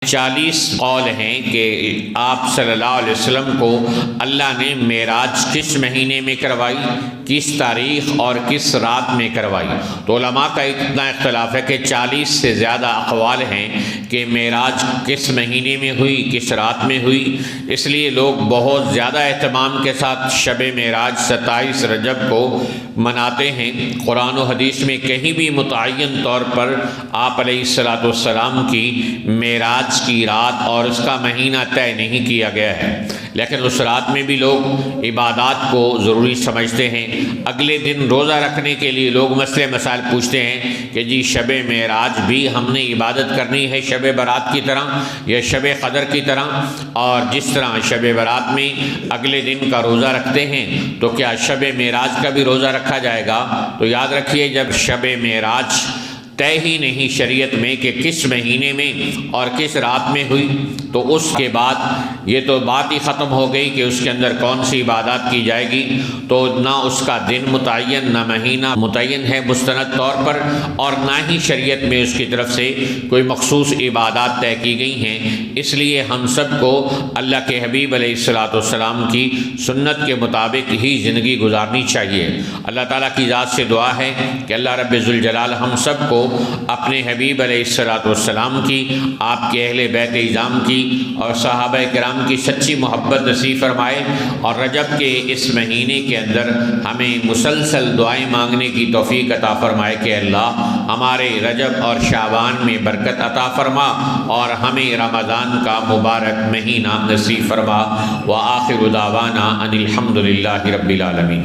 40 قول ہیں کہ آپ صلی اللہ علیہ وسلم کو اللہ نے معراج کس مہینے میں کروائی، کس تاریخ اور کس رات میں کروائی۔ تو علماء کا اتنا اختلاف ہے کہ 40 سے زیادہ اقوال ہیں کہ معراج کس مہینے میں ہوئی، کس رات میں ہوئی۔ اس لیے لوگ بہت زیادہ اہتمام کے ساتھ شب معراج 27 رجب کو مناتے ہیں۔ قرآن و حدیث میں کہیں بھی متعین طور پر آپ علیہ السلام کی معراج کی رات اور اس کا مہینہ طے نہیں کیا گیا ہے، لیکن اس رات میں بھی لوگ عبادات کو ضروری سمجھتے ہیں۔ اگلے دن روزہ رکھنے کے لیے لوگ مسئلے مسائل پوچھتے ہیں کہ جی شب معراج بھی ہم نے عبادت کرنی ہے شب برات کی طرح یا شب قدر کی طرح، اور جس طرح شب برات میں اگلے دن کا روزہ رکھتے ہیں تو کیا شب معراج کا بھی روزہ رکھا جائے گا؟ تو یاد رکھیے، جب شب معراج طے ہی نہیں شریعت میں کہ کس مہینے میں اور کس رات میں ہوئی، تو اس کے بعد یہ تو بات ہی ختم ہو گئی کہ اس کے اندر کون سی عبادات کی جائے گی۔ تو نہ اس کا دن متعین، نہ مہینہ متعین ہے مستند طور پر، اور نہ ہی شریعت میں اس کی طرف سے کوئی مخصوص عبادات طے کی گئی ہیں۔ اس لیے ہم سب کو اللہ کے حبیب علیہ السلام کی سنت کے مطابق ہی زندگی گزارنی چاہیے۔ اللہ تعالیٰ کی ذات سے دعا ہے کہ اللہ رب ذوالجلال ہم سب کو اپنے حبیب علیہ السلام کی، آپ کے اہل بیت اعظام کی اور صحابہ کرام کی سچی محبت نصیب فرمائے، اور رجب کے اس مہینے کے اندر ہمیں مسلسل دعائیں مانگنے کی توفیق عطا فرمائے کہ اللہ ہمارے رجب اور شعبان میں برکت عطا فرما اور ہمیں رمضان کا مبارک مہینہ نصیب فرما۔ وآخر دعوانا ان الحمد للہ رب العالمین۔